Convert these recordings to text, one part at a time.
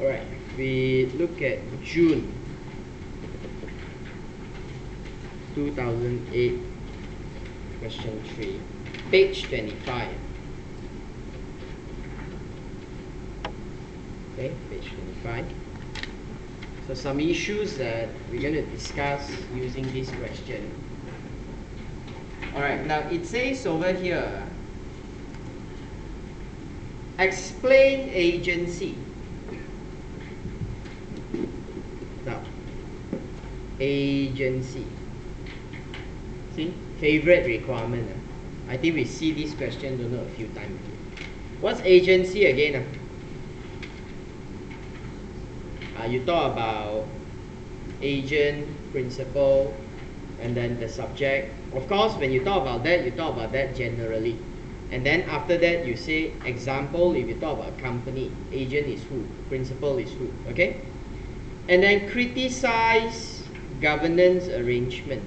Alright, we look at June 2008, question 3, page 25. Okay, page 25. So some issues that we're going to discuss using this question. Alright, now it says over here, explain agency. Now, agency. See, favorite requirement. I think we see this question, don't know, a few times. What's agency again? You talk about agent, principal, and then the subject. Of course, when you talk about that, you talk about that generally. And then after that, you say, example, if you talk about company, agent is who, principal is who, okay? And then criticize governance arrangement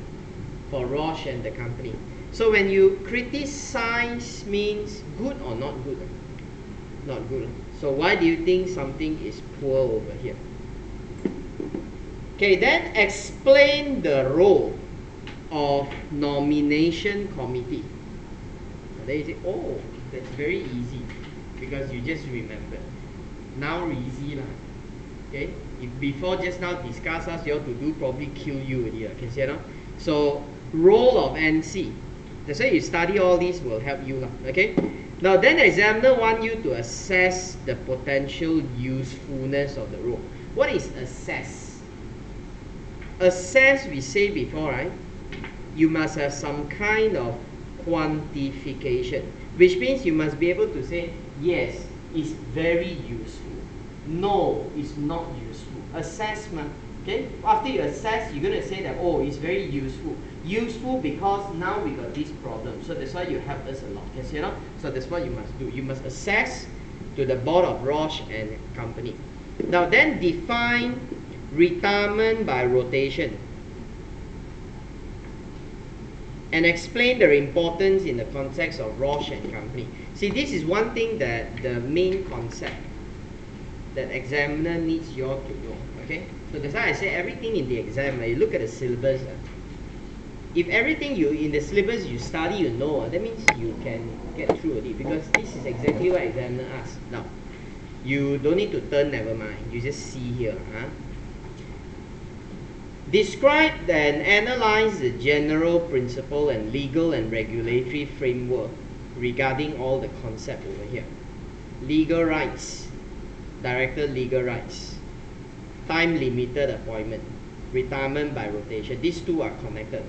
for Roche and the company. So when you criticize means good or not good? Not good. So why do you think something is poor over here? Okay, then explain the role of nomination committee. Then you say, oh, that's very easy because you just remember. Now easy lah. Okay, if before just now discuss us, you have to do probably kill you already. Can see it? So role of NC. That's why you study all these will help you lah. Okay. Now then, the examiner want you to assess the potential usefulness of the role. What is assess? Assess, we say before, right? You must have some kind of quantification, which means you must be able to say, yes, it's very useful. No, it's not useful. Assessment, okay? After you assess, you're going to say that, oh, it's very useful. Useful because now we got this problem. So that's why you help us a lot. Can you see that? So that's what you must do. You must assess to the board of Roche and company. Now then define retirement by rotation and explain their importance in the context of Roche and company. See, this is one thing that the main concept that examiner needs you all to know. Okay, so that's why I say everything in the exam, you look at the syllabus. If everything you in the syllabus you study, you know, that means you can get through it, because this is exactly what examiner asks. Now, you don't need to turn, never mind. You just see here. Describe and analyze the general principle and legal and regulatory framework regarding all the concept over here. Legal rights, director legal rights, time limited appointment, retirement by rotation. These two are connected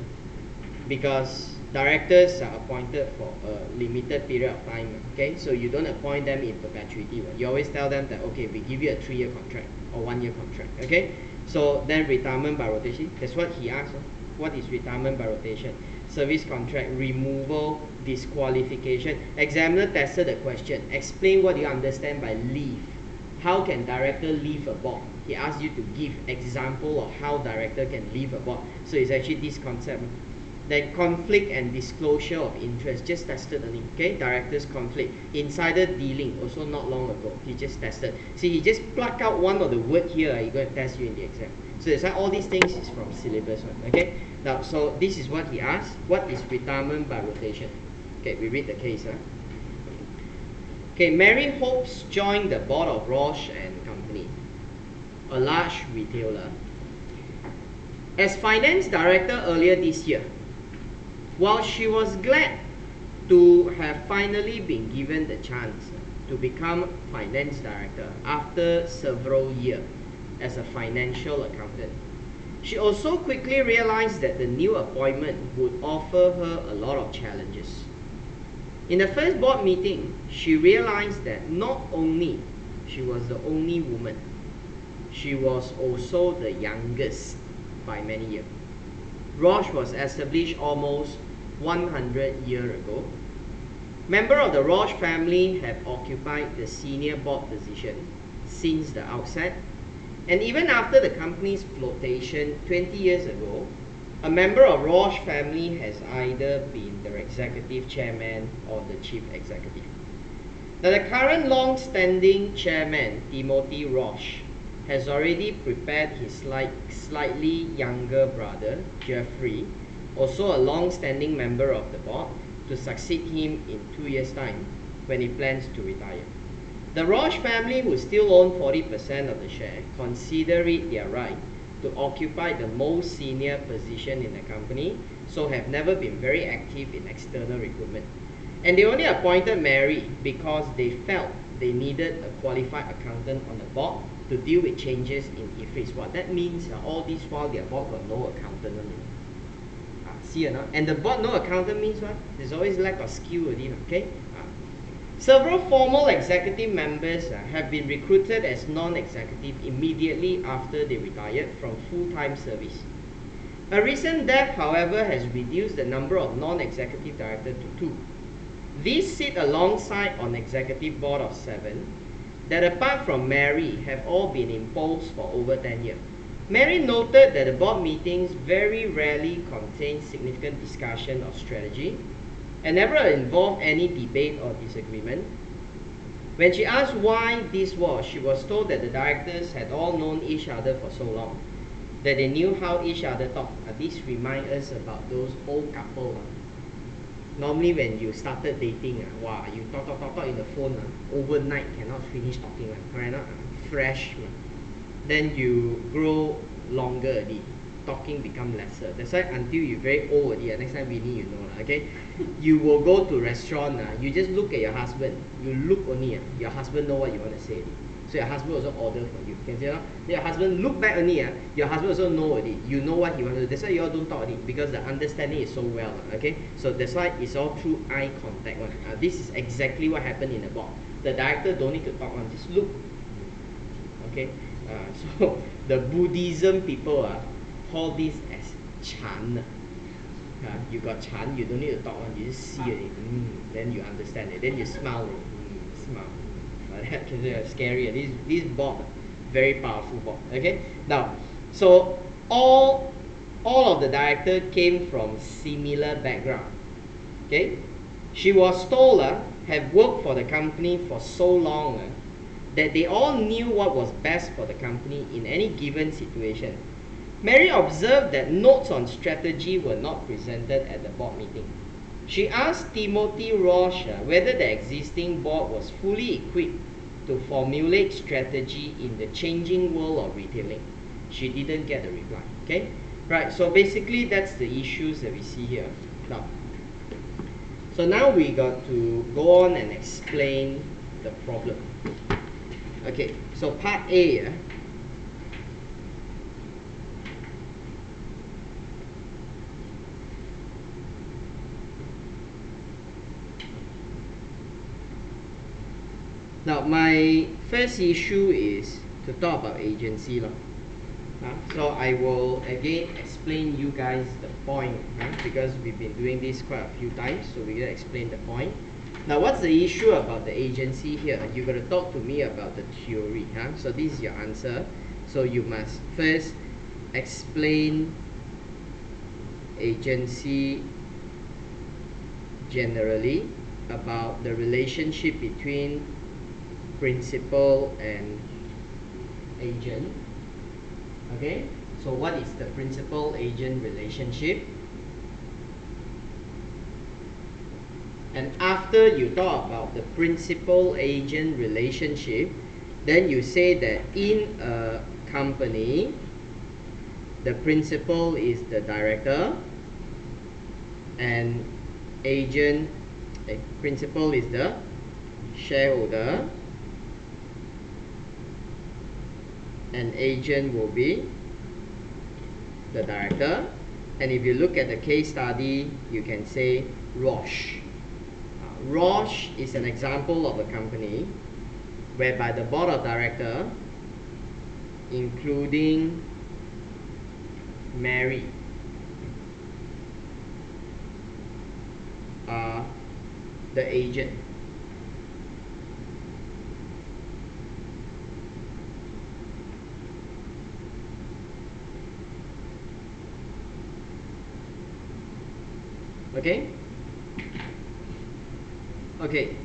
because directors are appointed for a limited period of time. Okay, so you don't appoint them in perpetuity. You always tell them that, okay, we give you a 3-year contract or 1-year contract. Okay. So then retirement by rotation, that's what he asked. What is retirement by rotation? Service contract, removal, disqualification. Examiner tested the question. Explain what you understand by leave. How can director leave a board? He asked you to give example of how director can leave a board. So it's actually this concept. Then conflict and disclosure of interest, just tested only. Okay, director's conflict. Insider dealing, also not long ago. He just tested. See, he just pluck out one of the word here, he's going to test you in the exam. So that's why all these things is from syllabus one. Okay, now so this is what he asked. What is retirement by rotation? Okay, we read the case. Okay, Mary hopes joined the board of Roche and Company, a large retailer, as finance director earlier this year. While she was glad to have finally been given the chance to become finance director after several years as a financial accountant, she also quickly realized that the new appointment would offer her a lot of challenges. In the first board meeting, she realized that not only she was the only woman, she was also the youngest by many years. Roche was established almost 100 years ago. Members of the Roche family have occupied the senior board position since the outset, and even after the company's flotation 20 years ago, a member of Roche family has either been the executive chairman or the chief executive. Now, the current long-standing chairman, Timothy Roche, has already prepared his slightly younger brother, Jeffrey, also a long-standing member of the board, to succeed him in 2 years' time when he plans to retire. The Roche family, who still own 40% of the share, consider it their right to occupy the most senior position in the company, so have never been very active in external recruitment. And they only appointed Mary because they felt they needed a qualified accountant on the board to deal with changes in IFRS. What that means, all this while their board got no accountant on it. See or not? And the board no accountant means what? There's always lack of skill already, okay? Several formal executive members have been recruited as non-executive immediately after they retired from full-time service. A recent death, however, has reduced the number of non-executive directors to 2. These sit alongside on executive board of 7 that, apart from Mary, have all been in post for over 10 years. Mary noted that the board meetings very rarely contain significant discussion of strategy and never involved any debate or disagreement. When she asked why this was, she was told that the directors had all known each other for so long that they knew how each other talked. This reminds us about those old couple. Normally when you started dating, wow, you talk in the phone, overnight cannot finish talking, correct? Fresh. Then you grow longer already. Talking become lesser. That's why until you very old already, next time we need, you know, okay? You will go to restaurant, you just look at your husband. You look only, your husband know what you want to say. So your husband also order for you. Can you see? Your husband look back only, your husband also know already. You know what he wants to do. That's why you all don't talk already, because the understanding is so well, okay? So that's why it's all through eye contact. This is exactly what happened in the board. The director don't need to talk, just look. Okay? So the Buddhism people call this as Chan. You got Chan, you don't need to talk, you just see it, then you understand it, then you smile, smile. That's scary. This board, very powerful board. Okay. Now, so all of the directors came from similar background. Okay. She was told have worked for the company for so long that they all knew what was best for the company in any given situation. Mary observed that notes on strategy were not presented at the board meeting. She asked Timothy Roche whether the existing board was fully equipped to formulate strategy in the changing world of retailing. She didn't get a reply. Okay? Right, so basically that's the issues that we see here. Now, so now we got to go on and explain the problem. Okay, so part A. Now, my first issue is to talk about agency. So I will again explain you guys the point, because we've been doing this quite a few times, so we're going to explain the point. Now, what's the issue about the agency here? You're going to talk to me about the theory. So this is your answer. So you must first explain agency generally, about the relationship between principal and agent. Okay, so what is the principal agent relationship? And after you talk about the principal agent relationship, then you say that in a company, the principal is the director and principal is the shareholder, and agent will be the director. And if you look at the case study, you can say Roche. Roche is an example of a company whereby the board of directors, including Mary, are the agent. Okay? Okay.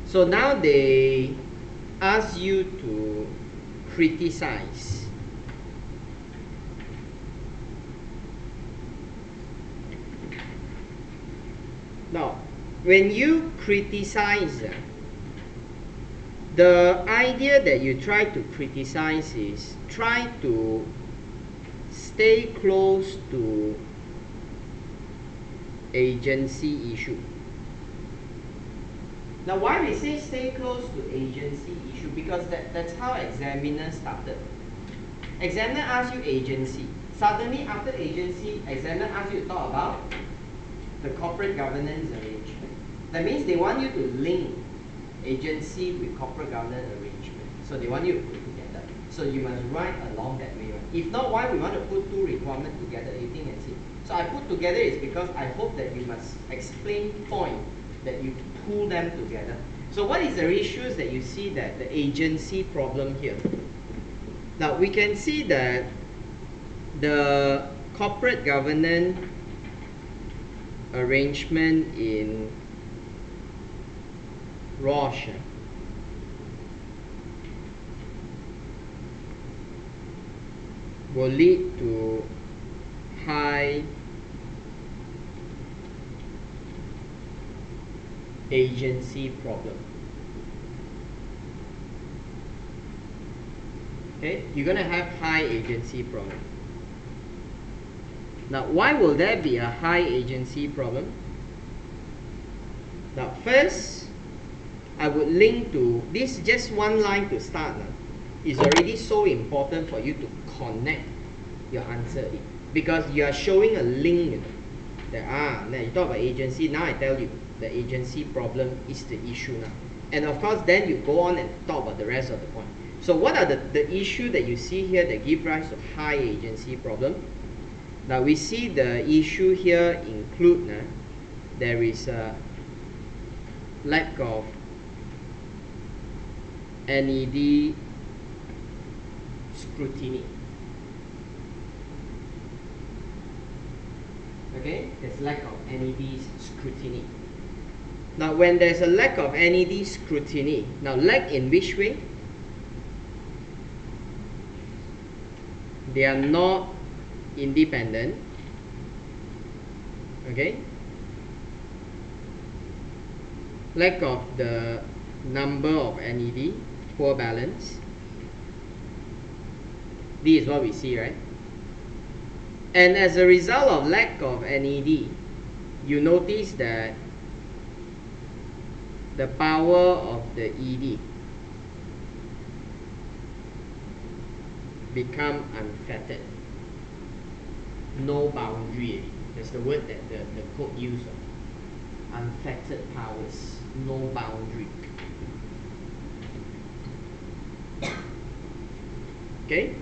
So now they ask you to criticize. Now, when you criticize, the idea that you try to criticize is try to stay close to agency issue. Now, why we say stay close to agency issue? Because that's how examiner started. Examiner asks you agency. Suddenly, after agency, examiner asks you to talk about the corporate governance arrangement. That means they want you to link agency with corporate governance arrangement. So they want you to put it together. So you must write along that way. If not, why we want to put two requirements together? You think and see. So I put together is because I hope that you must explain point that you pull them together. So what is the issues that you see that the agency problem here? Now we can see that the corporate governance arrangement in Roche will lead to high agency problem. Okay, you're going to have high agency problem. Now, why will there be a high agency problem? Now, first, I would link to this, just one line to start. Is already so important for you to connect your answer because you are showing a link. Now you talk about agency, now I tell you the agency problem is the issue now. And of course, then you go on and talk about the rest of the point. So what are the issue that you see here that give rise to high agency problem? Now we see the issue here include there is a lack of NED scrutiny. Okay, there's lack of NED scrutiny. Now when there's a lack of NED scrutiny, now lack in which way? They are not independent. Okay, lack of the number of NED, poor balance. This is what we see, right? And as a result of lack of NED, you notice that the power of the ED become unfettered. No boundary. That's the word that the code used. Unfettered powers. No boundary. Okay?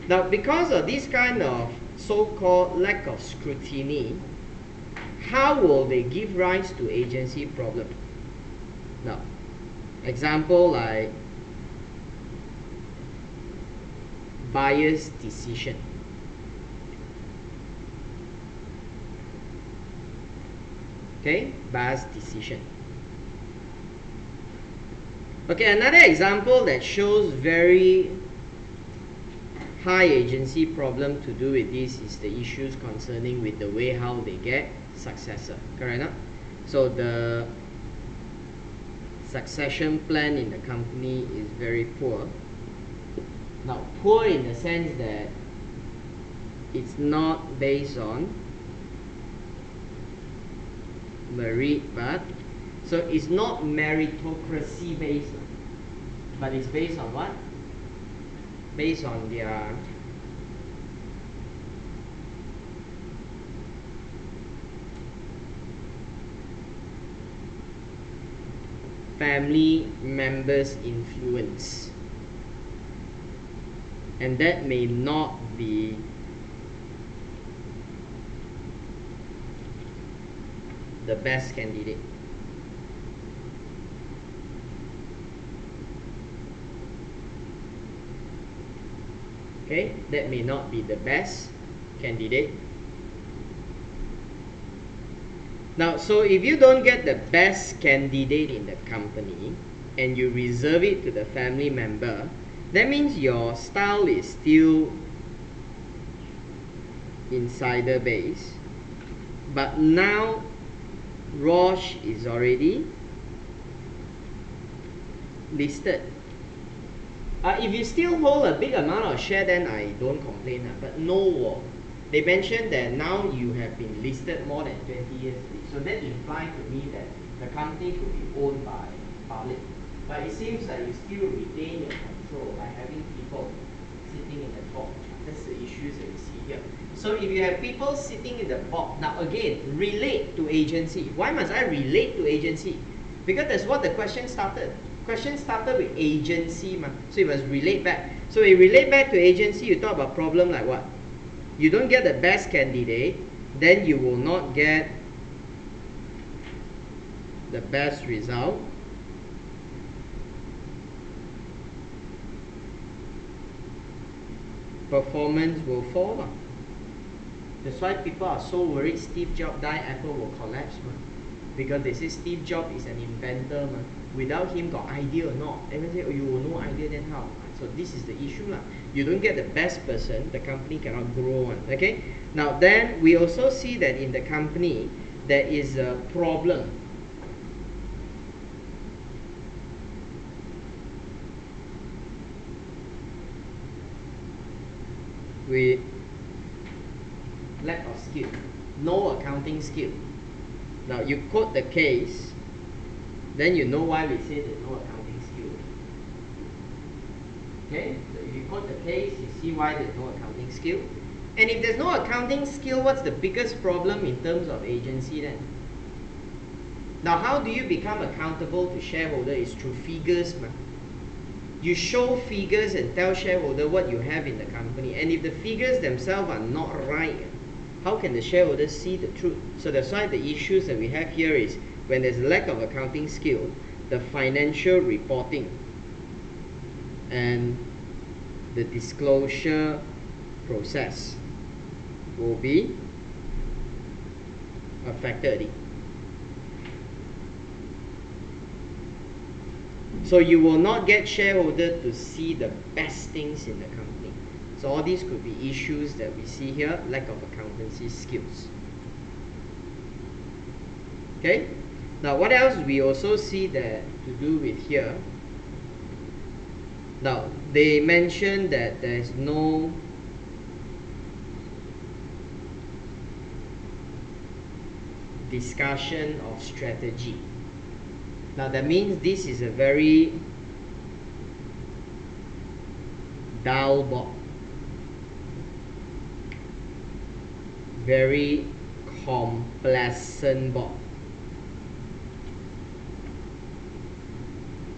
Now, because of this kind of so-called lack of scrutiny, how will they give rise to agency problem? Now, example like biased decision. Okay, biased decision. Okay, another example that shows very high agency problem to do with this is the issues concerning with the way how they get successor. Correct? No? So the succession plan in the company is very poor. Now, poor in the sense that it's not based on merit, but so it's not meritocracy based, but it's based on what? Based on their family members' influence, and that may not be the best candidate. Okay, that may not be the best candidate. Now, so if you don't get the best candidate in the company and you reserve it to the family member, That means your style is still insider base, but now Roche is already listed. If you still hold a big amount of share, then I don't complain. But no, they mentioned that now you have been listed more than 20 years. So that implies to me that the company could be owned by public. But it seems that you still retain your control by having people sitting in the board. That's the issues that you see here. So if you have people sitting in the board, now again, relate to agency. Why must I relate to agency? Because that's what the question started. Question started with agency, so it must relate back. So if you relate back to agency, you talk about problem like what? You don't get the best candidate, then you will not get the best result. Performance will fall. That's why people are so worried Steve Jobs die, Apple will collapse. Because they say Steve Jobs is an inventor. Without him, got idea or not? Everyone say, oh, you will no idea, then how? So this is the issue. You don't get the best person, the company cannot grow on. Okay? Now then, we also see that in the company, there is a problem. With lack of skill, no accounting skill. Now you quote the case, then you know why we say there's no accounting skill. Okay, so if you quote the case, you see why there's no accounting skill. And if there's no accounting skill, what's the biggest problem in terms of agency then? Now how do you become accountable to shareholder? Is through figures. You show figures and tell shareholder what you have in the company. And if the figures themselves are not right, how can the shareholders see the truth? So that's why the issues that we have here is when there's a lack of accounting skill, the financial reporting and the disclosure process will be affected. So you will not get shareholder to see the best things in the company. So all these could be issues that we see here, lack of accountancy skills. Okay? Now what else we also see that to do with here? Now they mentioned that there's no discussion of strategy. Now that means this is a very dull board, very complacent board.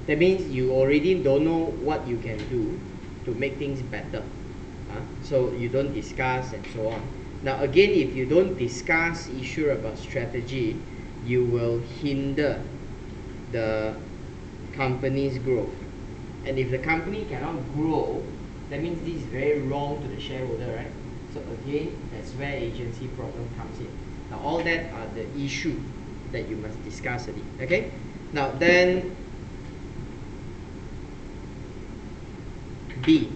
That means you already don't know what you can do to make things better. So you don't discuss and so on. Now again, if you don't discuss issue about strategy, you will hinder the company's growth. And if the company cannot grow, that means this is very wrong to the shareholder, right? So again, that's where agency problem comes in. Now all that are the issue that you must discuss. Okay? Now then B.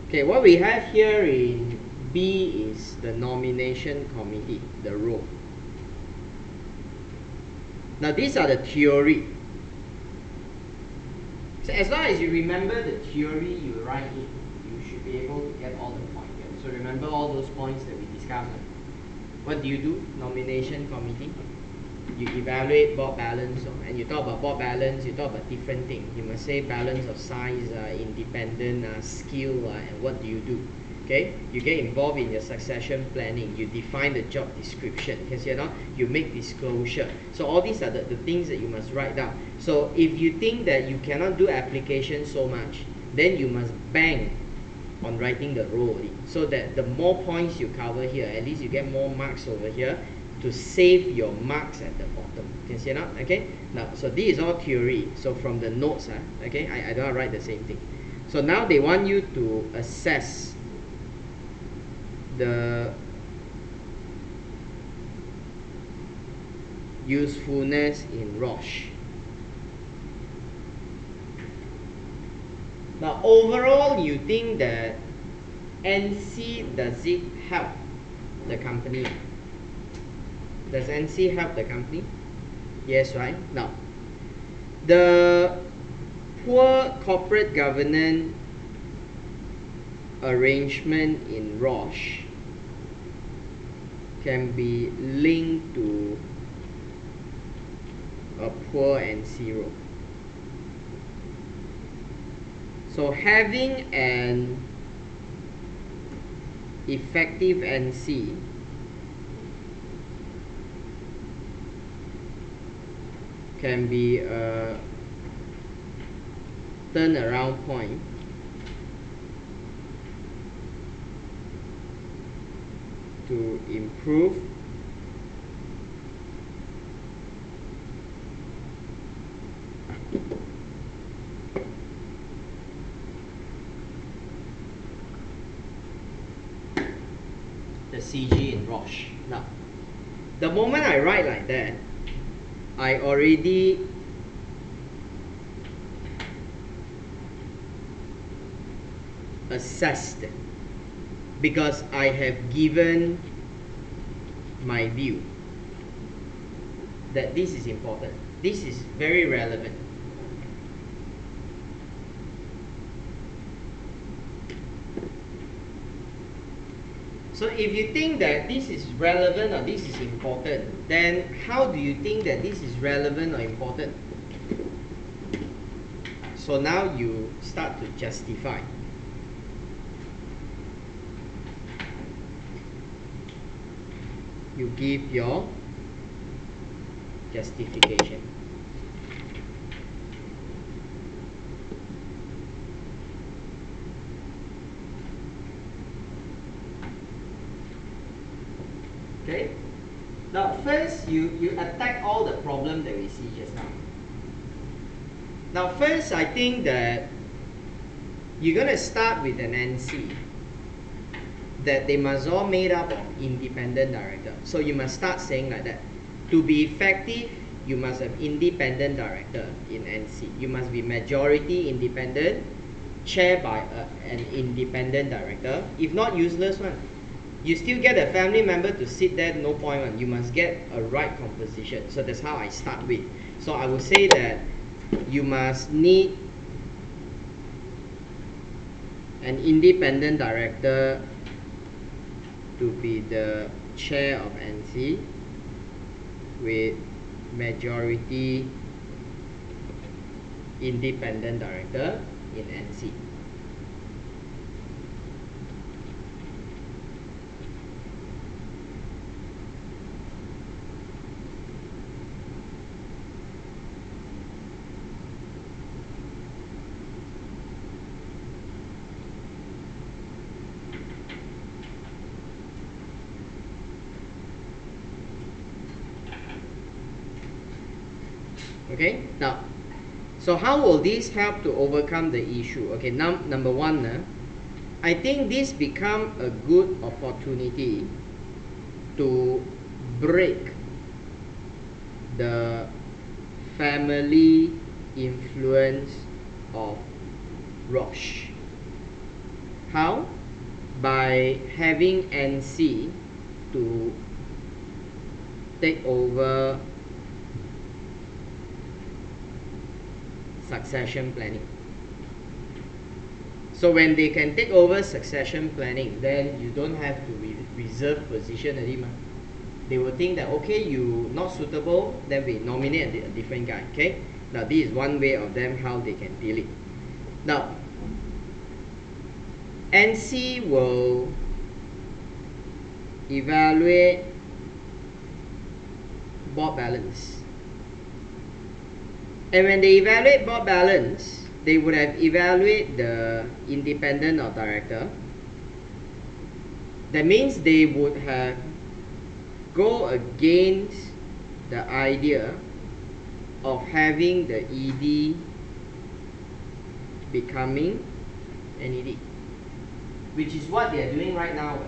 Okay, what we have here in B is the nomination committee, the role. Now these are the theory. So as long as you remember the theory you write in, you should be able to get all the points here. So remember all those points that we discussed. What do you do? Nomination committee. You evaluate board balance, and you talk about board balance, you talk about different things. You must say balance of size, independent, skill, and what do you do? Okay, you get involved in your succession planning, you define the job description, you can see it now, you make disclosure. So all these are the things that you must write down. So if you think that you cannot do application so much, then you must bang on writing the role, so that the more points you cover here, at least you get more marks over here to save your marks at the bottom. You can see it now, okay? Now, so this is all theory. So from the notes, okay, I don't write the same thing. So now they want you to assess the usefulness in Roche. Now overall, you think that NC, does it help the company? Does NC help the company? Yes, right? Now, the poor corporate governance arrangement in Roche can be linked to a poor NC role. So having an effective NC can be a turnaround point to improve the CG in Roche. Now, the moment I write like that, I already assessed it, because I have given my view that this is important. This is very relevant. So if you think that this is relevant or this is important, then how do you think that this is relevant or important? So now you start to justify. You give your justification. Okay? Now first you attack all the problem that we see just now. Now first, I think that you're going to start with an NC that they must all made up of independent director. So you must start saying like that. To be effective, you must have independent director in NC. You must be majority independent, chaired by an independent director. If not, useless one. You still get a family member to sit there, no point one. You must get a right composition. So that's how I start with. So I would say that you must need an independent director to be the chair of NC with majority independent director in NC. Okay, now, so how will this help to overcome the issue? Okay, number one, I think this become a good opportunity to break the family influence of Roche. How? By having NC to take over succession planning. So when they can take over succession planning, then you don't have to reserve position anymore. They will think that, okay, you not suitable, then we nominate a different guy. Okay, now this is one way of them how they can deal it. Now NC will evaluate board balance. And when they evaluate board balance, they would have evaluated the independent or director. That means they would have go against the idea of having the ED becoming an ED, which is what they are doing right now.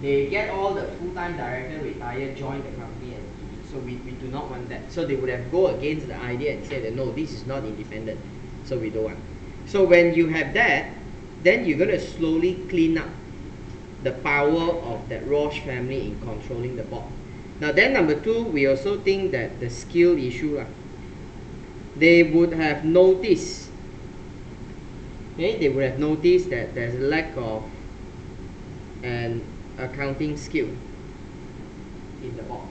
They get all the full-time director retired, join the company as ED. So we do not want that. So they would have go against the idea and say that no, this is not independent. So we don't want. So when you have that, then you're going to slowly clean up the power of that Roche family in controlling the board. Now then, number two, we also think that the skill issue, they would have noticed, okay, they would have noticed that there's a lack of an accounting skill in the board.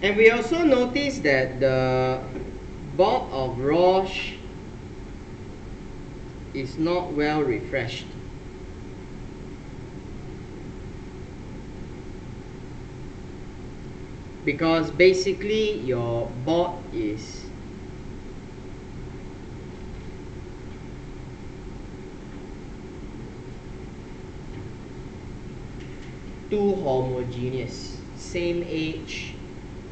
And we also noticed that the board of Roche is not well refreshed. Because basically your board is too homogeneous, same age,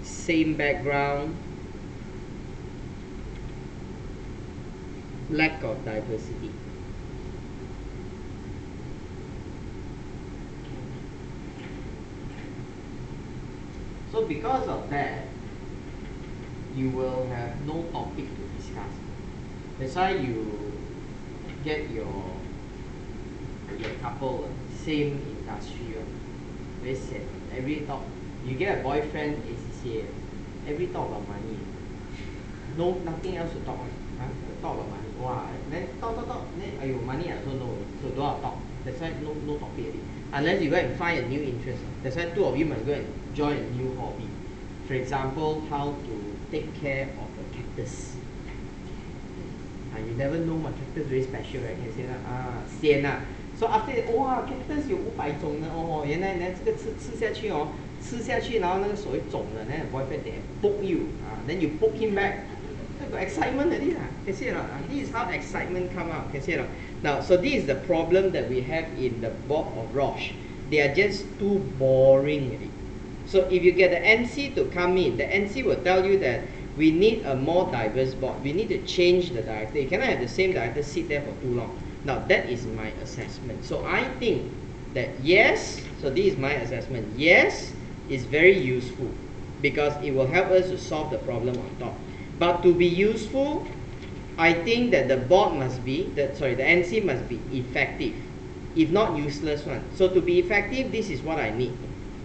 same background, lack of diversity. So because of that, you will have no topic to discuss. That's why you get your couple same industry, very sad. Every talk, you get a boyfriend, ACCA, every talk about money. No, nothing else to talk. Talk about money. Wow, then talk. Then money I also know. So don't have talk. That's why no topic already. Unless you go and find a new interest. That's why two of you must go and join a new hobby. For example, how to take care of a cactus. You never know, my cactus very special, right? Can say that sian ah. So after that, wow, cactus 有500种的哦，原来这个吃下去哦，然后那个手会肿的，then the boyfriend they poke you, then you poke him back. Got excitement already lah. Can see it or not? This is how excitement come out. Can see it or not? Now, so this is the problem that we have in the board of Roche. They are just too boring already. So if you get the NC to come in, the NC will tell you that we need a more diverse board. We need to change the director. You cannot have the same director sit there for too long. Now, that is my assessment. So I think that yes, so this is my assessment. Yes, is very useful because it will help us to solve the problem on top. But to be useful, I think that the board must be, the NC must be effective, if not useless one. So to be effective, this is what I need.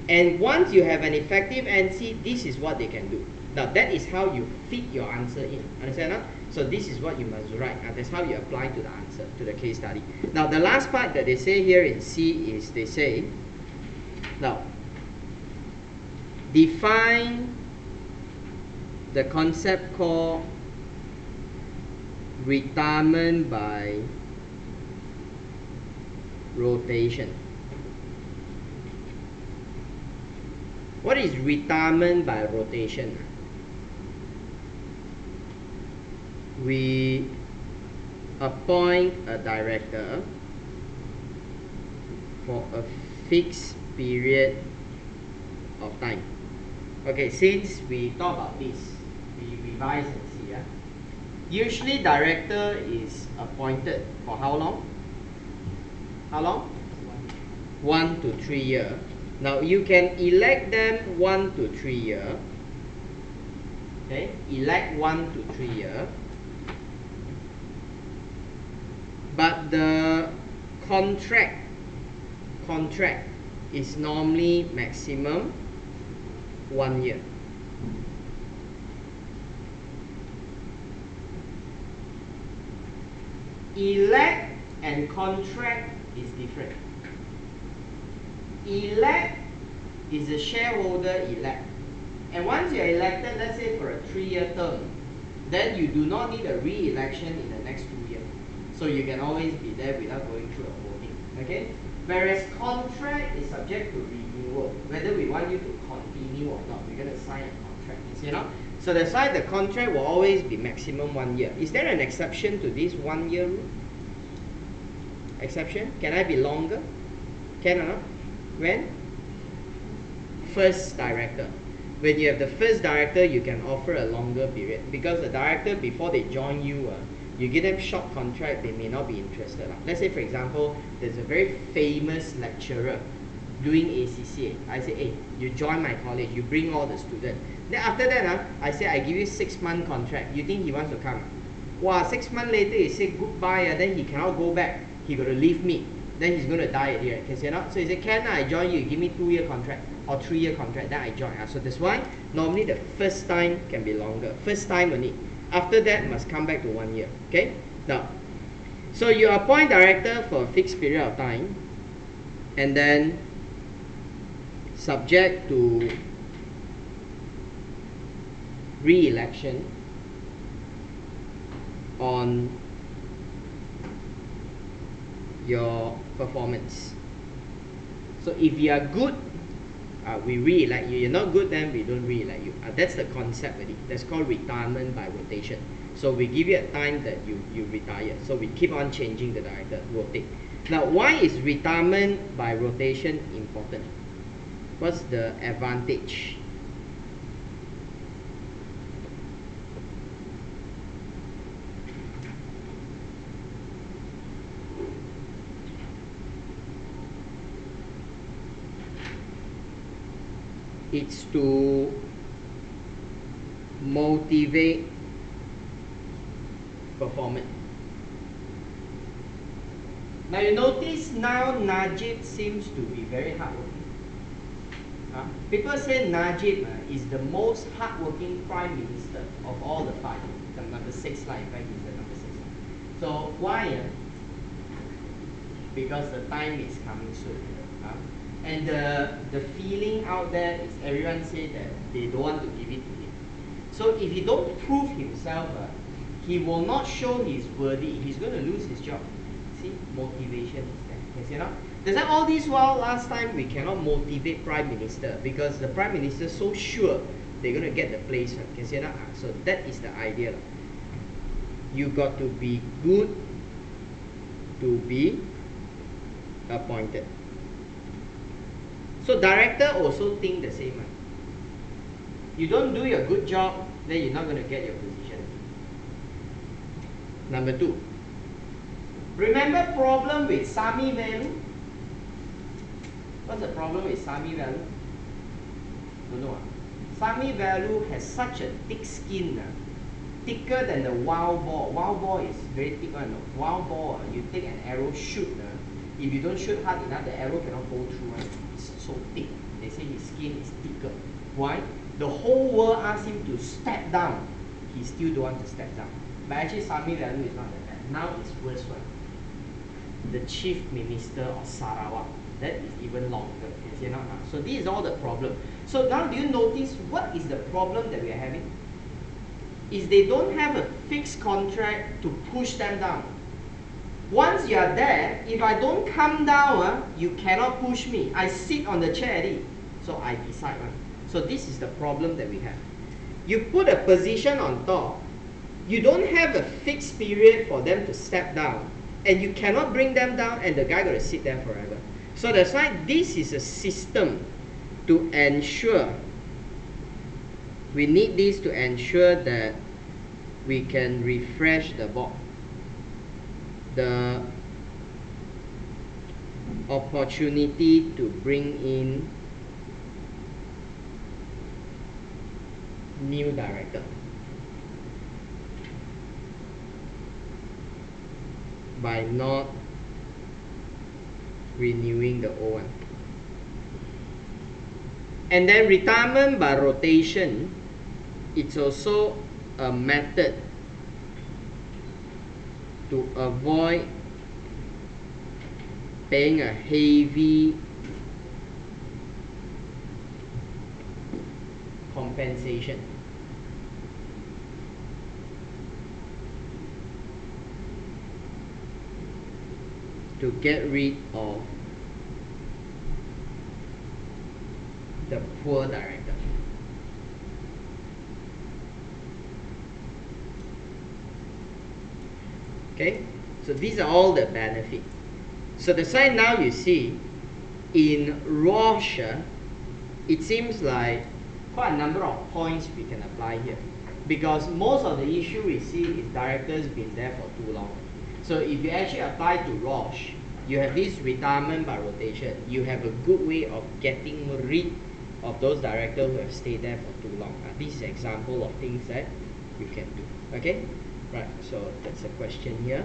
And once you have an effective NC, this is what they can do. Now that is how you fit your answer in. Understand? Huh? So this is what you must write. That's how you apply to the answer, to the case study. Now the last part that they say here in C is they say, now, define the concept called retirement by rotation. What is retirement by rotation? We appoint a director for a fixed period of time. Okay, since we talk about this, we revise and see. Usually director is appointed for how long? How long? 1 to 3 years. Now you can elect them 1 to 3 years. Okay, elect 1 to 3 years. But the contract is normally maximum 1 year. Elect and contract is different. Elect is a shareholder elect. And once you are elected, let's say for a 3-year term, then you do not need a re-election in the next 2 years. So you can always be there without going through a voting. Okay? Whereas contract is subject to renewal. Whether we want you to continue or not, we're going to sign a contract. You know? So that's why the contract will always be maximum 1 year. Is there an exception to this 1 year rule? Exception? Can I be longer? Can or not? When? First director. When you have the first director, you can offer a longer period because the director, before they join you, You give them short contract, they may not be interested. Let's say, for example, there's a very famous lecturer doing ACCA. I say, hey, you join my college, you bring all the students. Then after that, I say, I give you 6-month contract. You think he wants to come? Wow, 6 months later, he say goodbye, then he cannot go back. He got to leave me. Then he's going to die at here. Can you not? So he said, can I join you? Give me 2-year contract or 3-year contract. Then I join. So that's why normally the first time can be longer. First time only. After that, must come back to 1 year. Okay? Now, so you appoint director for a fixed period of time, and then subject to re-election on your performance. So if you are good, we re-elect you. You're not good, then we don't re-elect you. That's the concept already. That's called retirement by rotation. So we give you a time that you retire. So we keep on changing the director, rotate. Now, why is retirement by rotation important? What's the advantage? It's to motivate performance. Now you notice now Najib seems to be very hardworking. People say Najib is the most hardworking prime minister of all the 5. The number 6 line, in fact, he's the number 6 line. So why? Because the time is coming soon. And the feeling out there is everyone say that they don't want to give it to him. So if he don't prove himself, he will not show he's worthy. He's going to lose his job. See, motivation is there. Can you see that? That's why all this while last time we cannot motivate prime minister because the prime minister is so sure they're going to get the place. Can you see that? So that is the idea. You got to be good to be appointed. So director also think the same. You don't do your good job, then you're not going to get your position. Number 2. Remember problem with SAMI value? What's the problem with SAMI value? Don't know. SAMI value has such a thick skin, thicker than the wild boar. Wild boar is very thick one. Wild boar, you take an arrow, shoot. If you don't shoot hard enough, the arrow cannot go through. It's so thick. They say his skin is thicker. Why? The whole world asked him to step down. He still don't want to step down. But actually, SAMI value is not that bad. Now it's worse one. The chief minister of Sarawak. That is even longer. You know? So this is all the problem. So now do you notice what is the problem that we are having? Is they don't have a fixed contract to push them down. Once you are there, if I don't come down, you cannot push me. I sit on the chair already. So I decide. So this is the problem that we have. You put a position on top, you don't have a fixed period for them to step down, and you cannot bring them down, and the guy got to sit there forever. So that's why this is a system to ensure, we need this to ensure that we can refresh the board. The opportunity to bring in new director by not renewing the old one. And then retirement by rotation, it's also a method to avoid paying a heavy compensation. To get rid of the poor director. Okay, so these are all the benefits. So the sign now you see in Roche, it seems like quite a number of points we can apply here. because most of the issue we see is directors been there for too long. So if you actually apply to Roche, you have this retirement by rotation. You have a good way of getting rid of those directors who have stayed there for too long. This is an example of things that you can do. Okay? Right, so that's a question here.